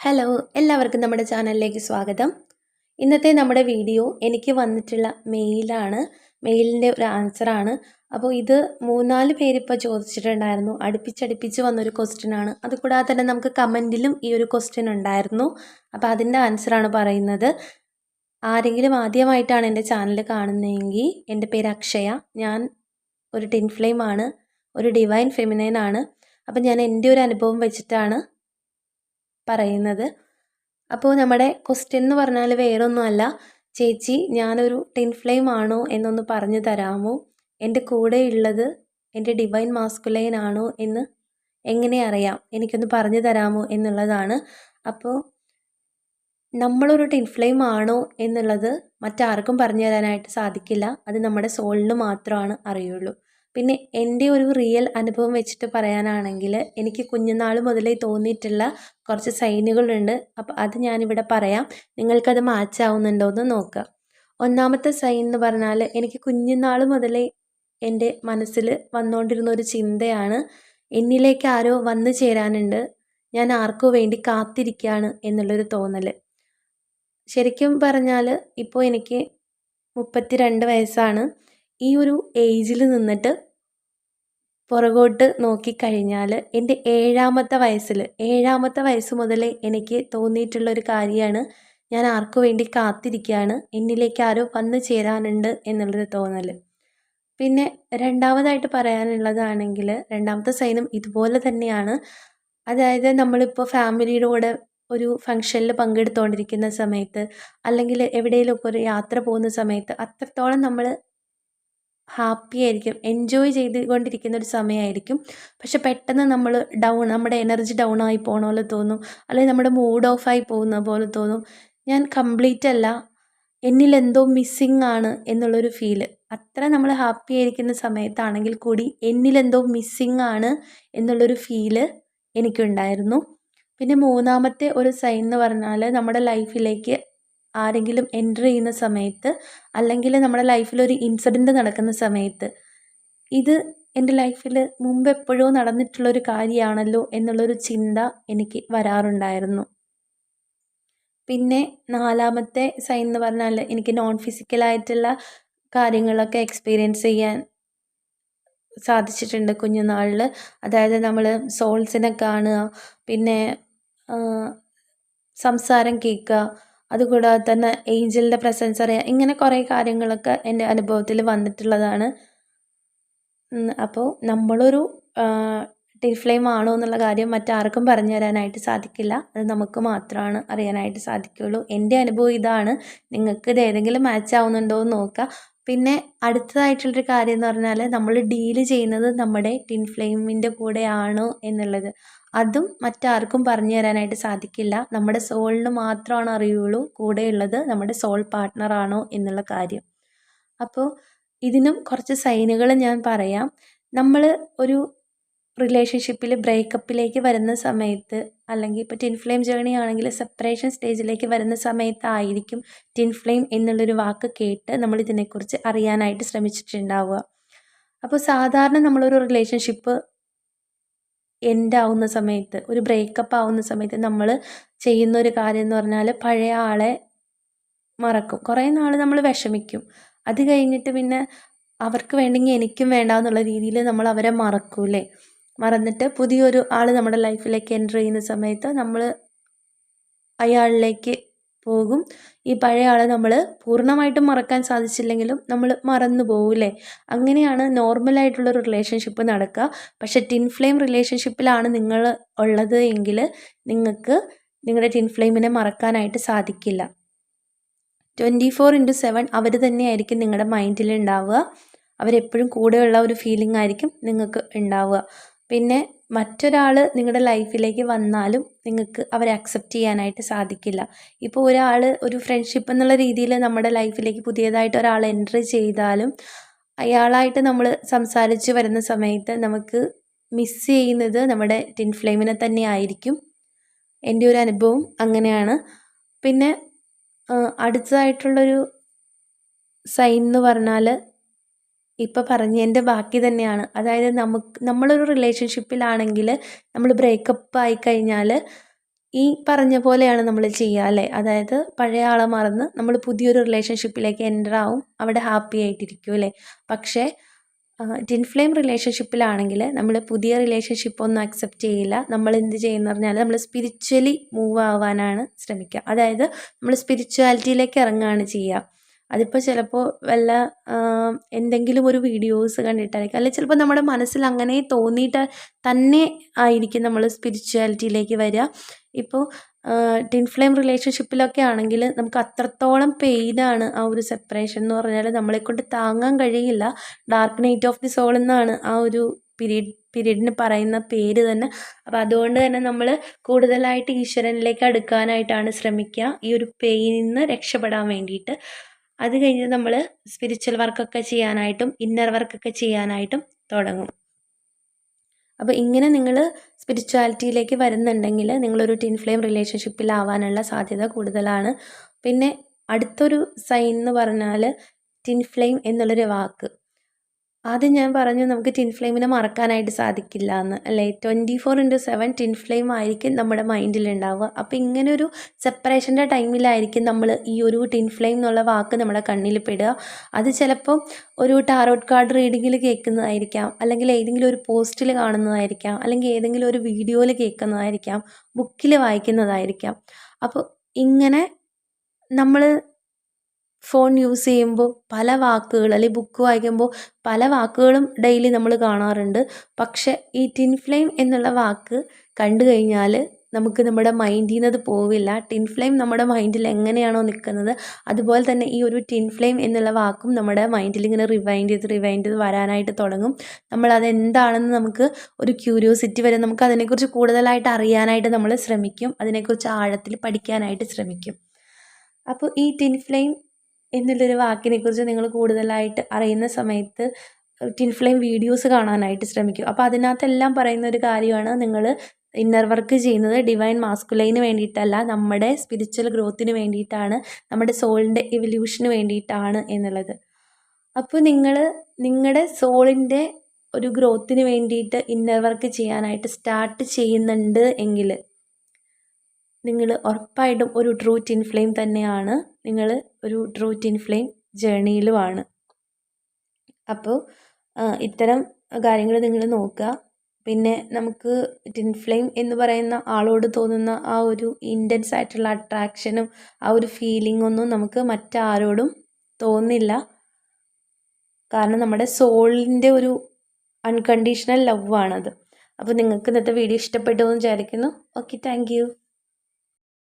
Hello, എല്ലാവർക്കും നമ്മുടെ ചാനലിലേക്ക് സ്വാഗതം. ഇന്നത്തെ നമ്മുടെ വീഡിയോ എനിക്ക് വന്നിട്ടുള്ള മെയിലാണ്. മെയിലിൻ്റെ ഒരു ആൻസറാണ്. അപ്പോൾ ഇത് 3-4 പേരിപ്പോൾ ചോദിച്ചിട്ടുണ്ടായിരുന്നു. അടുപ്പിച്ചടുപ്പിച്ച് വന്നൊരു ക്വസ്റ്റ്യനാണ്. അതുകൂടാതെ തന്നെ നമുക്ക് കമൻറ്റിലും ഈ ഒരു ക്വസ്റ്റ്യൻ ഉണ്ടായിരുന്നു. അപ്പോൾ അതിൻ്റെ ആൻസറാണ് പറയുന്നത്. ആരെങ്കിലും ആദ്യമായിട്ടാണ് എൻ്റെ ചാനൽ കാണുന്നതെങ്കിൽ എൻ്റെ പേര് അക്ഷയ. ഞാൻ ഒരു ടിൻ ഫ്ലെയിം ആണ്, ഒരു ഡിവൈൻ ഫെമിനൈൻ ആണ്. അപ്പോൾ ഞാൻ എൻ്റെ ഒരു അനുഭവം വെച്ചിട്ടാണ് പറയുന്നത്. അപ്പോൾ നമ്മുടെ ക്വസ്റ്റ്യൻ എന്ന് പറഞ്ഞാൽ വേറൊന്നുമല്ല, ചേച്ചി ഞാനൊരു ടിൻ ഫ്ലെയിം ആണോ എന്നൊന്ന് പറഞ്ഞു തരാമോ, എൻ്റെ കൂടെ ഉള്ളത് എൻ്റെ ഡിവൈൻ മാസ്കുലൈൻ ആണോ എന്ന് എങ്ങനെ അറിയാം, എനിക്കൊന്ന് പറഞ്ഞു തരാമോ എന്നുള്ളതാണ്. അപ്പോൾ നമ്മളൊരു ടിൻ ഫ്ലെയിം ആണോ എന്നുള്ളത് മറ്റാർക്കും പറഞ്ഞു തരാനായിട്ട് സാധിക്കില്ല. അത് നമ്മുടെ സോളിന് മാത്രമാണ് അറിയുള്ളൂ. പിന്നെ എൻ്റെ ഒരു റിയൽ അനുഭവം വെച്ചിട്ട് പറയാനാണെങ്കിൽ എനിക്ക് കുഞ്ഞുനാൾ മുതലേ തോന്നിയിട്ടുള്ള കുറച്ച് സൈനുകളുണ്ട്. അപ്പോൾ അത് ഞാനിവിടെ പറയാം, നിങ്ങൾക്കത് മാച്ച് ആവുന്നുണ്ടോ എന്ന് നോക്കുക. ഒന്നാമത്തെ സൈൻ എന്ന് പറഞ്ഞാൽ എനിക്ക് കുഞ്ഞുനാൾ മുതലേ എൻ്റെ മനസ്സിൽ വന്നുകൊണ്ടിരുന്ന ഒരു ചിന്തയാണ്, എന്നിലേക്ക് ആരോ വന്നു ചേരാനുണ്ട്, ഞാൻ ആർക്കു വേണ്ടി കാത്തിരിക്കുകയാണ് എന്നുള്ളൊരു തോന്നൽ. ശരിക്കും പറഞ്ഞാൽ ഇപ്പോൾ എനിക്ക് 32 വയസ്സാണ്. ഈ ഒരു ഏജിൽ നിന്നിട്ട് പുറകോട്ട് നോക്കിക്കഴിഞ്ഞാൽ എൻ്റെ 7-ാമത്തെ വയസ്സ് മുതലേ എനിക്ക് തോന്നിയിട്ടുള്ളൊരു കാര്യമാണ്, ഞാൻ ആർക്കു വേണ്ടി കാത്തിരിക്കുകയാണ്, എന്നിലേക്ക് ആരോ വന്നു ചേരാനുണ്ട് എന്നുള്ളൊരു തോന്നൽ. പിന്നെ രണ്ടാമതായിട്ട് പറയാനുള്ളതാണെങ്കിൽ രണ്ടാമത്തെ സൈനും ഇതുപോലെ തന്നെയാണ്. അതായത് നമ്മളിപ്പോൾ ഫാമിലിയുടെ കൂടെ ഒരു ഫംഗ്ഷനിൽ പങ്കെടുത്തുകൊണ്ടിരിക്കുന്ന സമയത്ത്, അല്ലെങ്കിൽ എവിടെയെങ്കിലുമൊക്കെ ഒരു യാത്ര പോകുന്ന സമയത്ത് അത്രത്തോളം നമ്മൾ ഹാപ്പി ആയിരിക്കും, എൻജോയ് ചെയ്തുകൊണ്ടിരിക്കുന്ന ഒരു സമയമായിരിക്കും. പക്ഷെ പെട്ടെന്ന് നമ്മൾ നമ്മുടെ എനർജി ഡൗൺ ആയി പോകണ പോലെ തോന്നും, അല്ലെങ്കിൽ നമ്മുടെ മൂഡ് ഓഫായി പോകുന്ന പോലെ തോന്നും. ഞാൻ കംപ്ലീറ്റ് അല്ല, എന്നിലെന്തോ മിസ്സിങ് ആണ് എന്നുള്ളൊരു ഫീല്. അത്ര നമ്മൾ ഹാപ്പി ആയിരിക്കുന്ന സമയത്താണെങ്കിൽ കൂടി എന്നിലെന്തോ മിസ്സിങ് ആണ് എന്നുള്ളൊരു ഫീല് എനിക്കുണ്ടായിരുന്നു. പിന്നെ മൂന്നാമത്തെ ഒരു സൈൻ എന്ന് പറഞ്ഞാൽ നമ്മുടെ ലൈഫിലേക്ക് ആരെങ്കിലും എൻ്റർ ചെയ്യുന്ന സമയത്ത്, അല്ലെങ്കിൽ നമ്മുടെ ലൈഫിലൊരു ഇൻസിഡൻറ്റ് നടക്കുന്ന സമയത്ത്, ഇത് എൻ്റെ ലൈഫിൽ മുമ്പ് എപ്പോഴോ നടന്നിട്ടുള്ളൊരു കാര്യമാണല്ലോ എന്നുള്ളൊരു ചിന്ത എനിക്ക് വരാറുണ്ടായിരുന്നു. പിന്നെ നാലാമത്തെ സൈൻ എന്ന് പറഞ്ഞാൽ എനിക്ക് നോൺ ഫിസിക്കലായിട്ടുള്ള കാര്യങ്ങളൊക്കെ എക്സ്പീരിയൻസ് ചെയ്യാൻ സാധിച്ചിട്ടുണ്ട് കുഞ്ഞുനാളിൽ. അതായത് നമ്മൾ സോൾസിനെ കാണുക, പിന്നെ സംസാരം കേൾക്കുക, അതുകൂടാതെ തന്നെ ഏഞ്ചലിൻ്റെ പ്രസൻസ് അറിയുക, ഇങ്ങനെ കുറേ കാര്യങ്ങളൊക്കെ എൻ്റെ അനുഭവത്തിൽ വന്നിട്ടുള്ളതാണ്. അപ്പോൾ നമ്മളൊരു ടിൻ ഫ്ലെയിം ആണോ എന്നുള്ള കാര്യം മറ്റാർക്കും പറഞ്ഞു തരാനായിട്ട് സാധിക്കില്ല, അത് നമുക്ക് മാത്രമാണ് അറിയാനായിട്ട് സാധിക്കുകയുള്ളൂ. എൻ്റെ അനുഭവം ഇതാണ്. നിങ്ങൾക്ക് ഇത് ഏതെങ്കിലും മാച്ച് ആവുന്നുണ്ടോ എന്ന് നോക്കുക. പിന്നെ അടുത്തതായിട്ടുള്ളൊരു കാര്യം എന്ന് പറഞ്ഞാൽ നമ്മൾ ഡീല് ചെയ്യുന്നത് നമ്മുടെ ടിൻ ഫ്ലെയിമിൻ്റെ കൂടെ ആണോ എന്നുള്ളത്. അതും മറ്റാർക്കും പറഞ്ഞു തരാനായിട്ട് സാധിക്കില്ല, നമ്മുടെ സോളിന് മാത്രമാണ് അറിയുള്ളൂ കൂടെയുള്ളത് നമ്മുടെ സോൾ പാർട്ട്ണർ ആണോ എന്നുള്ള കാര്യം. അപ്പോൾ ഇതിനും കുറച്ച് സൈനുകൾ ഞാൻ പറയാം. നമ്മൾ ഒരു റിലേഷൻഷിപ്പിൽ ബ്രേക്കപ്പിലേക്ക് വരുന്ന സമയത്ത്, അല്ലെങ്കിൽ ഇപ്പോൾ ടിൻ ഫ്ലെയിം ജേർണി ആണെങ്കിൽ സെപ്പറേഷൻ സ്റ്റേജിലേക്ക് വരുന്ന സമയത്തായിരിക്കും ടിൻ ഫ്ലെയിം എന്നുള്ളൊരു വാക്ക് കേട്ട് നമ്മൾ ഇതിനെക്കുറിച്ച് അറിയാനായിട്ട് ശ്രമിച്ചിട്ടുണ്ടാവുക. അപ്പോൾ സാധാരണ നമ്മളൊരു റിലേഷൻഷിപ്പ് എൻഡ് ആവുന്ന സമയത്ത്, ഒരു ബ്രേക്കപ്പ് ആവുന്ന സമയത്ത് നമ്മൾ ചെയ്യുന്ന ഒരു കാര്യം എന്ന് പറഞ്ഞാൽ പഴയ ആളെ മറക്കും. കുറേ നാൾ നമ്മൾ വിഷമിക്കും. അത് കഴിഞ്ഞിട്ട് പിന്നെ അവർക്ക് വേണ്ടെങ്കിൽ എനിക്കും വേണ്ട എന്നുള്ള രീതിയിൽ നമ്മൾ അവരെ മറക്കൂലേ. മറന്നിട്ട് പുതിയൊരു ആൾ നമ്മുടെ ലൈഫിലേക്ക് എൻ്റർ ചെയ്യുന്ന സമയത്ത് നമ്മൾ അയാളിലേക്ക് പോകും. ഈ പഴയ ആളെ നമ്മൾ പൂർണ്ണമായിട്ടും മറക്കാൻ സാധിച്ചില്ലെങ്കിലും നമ്മൾ മറന്നു പോകൂലേ. അങ്ങനെയാണ് നോർമലായിട്ടുള്ളൊരു റിലേഷൻഷിപ്പ് നടക്കുക. പക്ഷേ ടിൻ ഫ്ലെയിം റിലേഷൻഷിപ്പിലാണ് നിങ്ങൾ ഉള്ളത് എങ്കിൽ നിങ്ങൾക്ക് നിങ്ങളുടെ ടിൻ ഫ്ലെയിമിനെ മറക്കാനായിട്ട് സാധിക്കില്ല. 24/7 അവർ തന്നെയായിരിക്കും നിങ്ങളുടെ മൈൻഡിൽ ഉണ്ടാവുക. അവരെപ്പോഴും കൂടെയുള്ള ഒരു ഫീലിംഗ് ആയിരിക്കും നിങ്ങൾക്ക് ഉണ്ടാവുക. പിന്നെ മറ്റൊരാൾ നിങ്ങളുടെ ലൈഫിലേക്ക് വന്നാലും നിങ്ങൾക്ക് അവരെ അക്സെപ്റ്റ് ചെയ്യാനായിട്ട് സാധിക്കില്ല. ഇപ്പോൾ ഒരാൾ ഒരു ഫ്രണ്ട്ഷിപ്പ് എന്നുള്ള രീതിയിൽ നമ്മുടെ ലൈഫിലേക്ക് പുതിയതായിട്ട് ഒരാൾ എൻട്രി ചെയ്താലും അയാളായിട്ട് നമ്മൾ സംസാരിച്ച് വരുന്ന സമയത്ത് നമുക്ക് മിസ് ചെയ്യുന്നത് നമ്മുടെ ടിൻ ഫ്ലെയിമിനെ തന്നെ ആയിരിക്കും. എൻ്റെ ഒരു അനുഭവം അങ്ങനെയാണ്. പിന്നെ അടുത്തതായിട്ടുള്ളൊരു സൈൻ എന്ന് പറഞ്ഞാൽ ഇപ്പോൾ പറഞ്ഞതിൻ്റെ ബാക്കി തന്നെയാണ്. അതായത് നമ്മളൊരു റിലേഷൻഷിപ്പിലാണെങ്കിൽ നമ്മൾ ബ്രേക്കപ്പ് ആയിക്കഴിഞ്ഞാൽ ഈ പറഞ്ഞ പോലെയാണ് നമ്മൾ ചെയ്യുക അല്ലേ? അതായത് പഴയ ആളെ മറന്ന് നമ്മൾ പുതിയൊരു റിലേഷൻഷിപ്പിലേക്ക് എൻ്റർ ആവും, അവിടെ ഹാപ്പി ആയിട്ടിരിക്കും അല്ലേ? പക്ഷേ ട്വിൻ ഫ്ലെയിം റിലേഷൻഷിപ്പിലാണെങ്കിൽ നമ്മൾ പുതിയ റിലേഷൻഷിപ്പ് ഒന്നും അക്സെപ്റ്റ് ചെയ്യില്ല. നമ്മൾ എന്ത് ചെയ്യുന്ന പറഞ്ഞാൽ നമ്മൾ സ്പിരിച്വലി മൂവ് ആവാനാണ് ശ്രമിക്കുക. അതായത് നമ്മൾ സ്പിരിച്വാലിറ്റിയിലേക്ക് ഇറങ്ങുകയാണ് ചെയ്യുക. അതിപ്പോൾ ചിലപ്പോൾ വല്ല എന്തെങ്കിലും ഒരു വീഡിയോസ് കണ്ടിട്ടായിരിക്കും, അല്ലെങ്കിൽ ചിലപ്പോൾ നമ്മുടെ മനസ്സിൽ അങ്ങനെ തോന്നിയിട്ട് തന്നെ ആയിരിക്കും നമ്മൾ സ്പിരിച്വാലിറ്റിയിലേക്ക് വരിക. ഇപ്പോൾ ട്വിൻ ഫ്ലെയിം റിലേഷൻഷിപ്പിലൊക്കെ ആണെങ്കിൽ നമുക്ക് അത്രത്തോളം പെയിനാണ് ആ ഒരു സെപ്പറേഷൻ എന്ന് പറഞ്ഞാൽ, നമ്മളെക്കൊണ്ട് താങ്ങാൻ കഴിയില്ല. Dark night of the soul എന്നാണ് ആ ഒരു പീരീഡിന് പറയുന്ന പേര് തന്നെ. അപ്പോൾ അതുകൊണ്ട് തന്നെ നമ്മൾ കൂടുതലായിട്ട് ഈശ്വരനിലേക്ക് അടുക്കാനായിട്ടാണ് ശ്രമിക്കുക, ഈ ഒരു പെയിനിൽ നിന്ന് രക്ഷപ്പെടാൻ വേണ്ടിയിട്ട്. അത് കഴിഞ്ഞ് നമ്മൾ സ്പിരിച്വൽ വർക്കൊക്കെ ചെയ്യാനായിട്ടും ഇന്നർ വർക്കൊക്കെ ചെയ്യാനായിട്ടും തുടങ്ങും. അപ്പോൾ ഇങ്ങനെ നിങ്ങൾ സ്പിരിച്വാലിറ്റിയിലേക്ക് വരുന്നുണ്ടെങ്കിൽ നിങ്ങളൊരു ട്വിൻ ഫ്ലെയിം റിലേഷൻഷിപ്പിലാവാനുള്ള സാധ്യത കൂടുതലാണ്. പിന്നെ അടുത്തൊരു സൈൻ എന്ന് പറഞ്ഞാൽ ട്വിൻ ഫ്ലെയിം എന്നുള്ളൊരു വാക്ക്. ആദ്യം ഞാൻ പറഞ്ഞു നമുക്ക് ട്വിൻ ഫ്ലെയിമിനെ മറക്കാനായിട്ട് സാധിക്കില്ല എന്ന് അല്ലേ? 24/7 ട്വിൻ ഫ്ലെയിം ആയിരിക്കും നമ്മുടെ മൈൻഡിലുണ്ടാവുക. അപ്പോൾ ഇങ്ങനെ ഒരു സെപ്പറേഷൻ്റെ ടൈമിലായിരിക്കും നമ്മൾ ഈ ഒരു ട്വിൻ ഫ്ലെയിം എന്നുള്ള വാക്ക് നമ്മുടെ കണ്ണിൽ പെടുക. അത് ചിലപ്പം ഒരു ടാറോട്ട് കാർഡ് റീഡിങ്ങിൽ കേൾക്കുന്നതായിരിക്കാം, അല്ലെങ്കിൽ ഏതെങ്കിലും ഒരു പോസ്റ്റിൽ കാണുന്നതായിരിക്കാം, അല്ലെങ്കിൽ ഏതെങ്കിലും ഒരു വീഡിയോയിൽ കേൾക്കുന്നതായിരിക്കാം, ബുക്കിൽ വായിക്കുന്നതായിരിക്കാം. അപ്പോൾ ഇങ്ങനെ നമ്മൾ ഫോൺ യൂസ് ചെയ്യുമ്പോൾ പല വാക്കുകൾ, അല്ലെങ്കിൽ ബുക്ക് വായിക്കുമ്പോൾ പല വാക്കുകളും ഡെയിലി നമ്മൾ കാണാറുണ്ട്. പക്ഷേ ഈ ട്വിൻ ഫ്ലെയിം എന്നുള്ള വാക്ക് കണ്ടു കഴിഞ്ഞാൽ നമുക്ക് നമ്മുടെ മൈൻഡിൽ നിന്ന് അത് പോവില്ല. ട്വിൻ ഫ്ലെയിം നമ്മുടെ മൈൻഡിൽ എങ്ങനെയാണോ നിൽക്കുന്നത് അതുപോലെ തന്നെ ഈ ഒരു ട്വിൻ ഫ്ലെയിം എന്നുള്ള വാക്കും നമ്മുടെ മൈൻഡിൽ ഇങ്ങനെ റിവൈൻഡ് ചെയ്ത് വരാനായിട്ട് തുടങ്ങും. നമ്മളതെന്താണെന്ന് നമുക്ക് ഒരു ക്യൂരിയോസിറ്റി വരും. നമുക്ക് അതിനെക്കുറിച്ച് കൂടുതലായിട്ട് അറിയാനായിട്ട് നമ്മൾ ശ്രമിക്കും, അതിനെക്കുറിച്ച് ആഴത്തിൽ പഠിക്കാനായിട്ട് ശ്രമിക്കും. അപ്പോൾ ഈ ട്വിൻ ഫ്ലെയിം എന്നുള്ളൊരു വാക്കിനെക്കുറിച്ച് നിങ്ങൾ കൂടുതലായിട്ട് അറിയുന്ന സമയത്ത് ട്വിൻ ഫ്ലെയിം വീഡിയോസ് കാണാനായിട്ട് ശ്രമിക്കും. അപ്പോൾ അതിനകത്തെല്ലാം പറയുന്ന ഒരു കാര്യമാണ്, നിങ്ങൾ ഇന്നർ വർക്ക് ചെയ്യുന്നത് ഡിവൈൻ മാസ്കുലൈന് വേണ്ടിയിട്ടല്ല, നമ്മുടെ സ്പിരിച്വൽ ഗ്രോത്തിന് വേണ്ടിയിട്ടാണ്, നമ്മുടെ സോളിൻ്റെ എവല്യൂഷന് വേണ്ടിയിട്ടാണ് എന്നുള്ളത്. അപ്പോൾ നിങ്ങൾ നിങ്ങളുടെ സോളിൻ്റെ ഒരു ഗ്രോത്തിന് വേണ്ടിയിട്ട് ഇന്നർ വർക്ക് ചെയ്യാനായിട്ട് സ്റ്റാർട്ട് ചെയ്യുന്നുണ്ട് എങ്കിൽ നിങ്ങൾ ഉറപ്പായിട്ടും ഒരു ട്രൂ ട്വിൻ ഫ്ലെയിം തന്നെയാണ്. നിങ്ങൾ ഒരു ട്രൂ ട്വിൻ ഫ്ലെയിം ജേണിയിലുമാണ്. അപ്പോൾ ഇത്തരം കാര്യങ്ങൾ നിങ്ങൾ നോക്കുക. പിന്നെ നമുക്ക് ട്വിൻ ഫ്ലെയിം എന്ന് പറയുന്ന ആളോട് തോന്നുന്ന ആ ഒരു ഇൻറ്റൻസ് ആയിട്ടുള്ള അട്രാക്ഷനും ആ ഒരു ഫീലിംഗൊന്നും നമുക്ക് മറ്റാരോടും തോന്നില്ല. കാരണം നമ്മുടെ സോളിൻ്റെ ഒരു അൺകണ്ടീഷണൽ ലവ് ആണത്. അപ്പോൾ നിങ്ങൾക്ക് ഇന്നത്തെ വീഡിയോ ഇഷ്ടപ്പെട്ടു എന്ന് വിചാരിക്കുന്നു. Okay, thank you.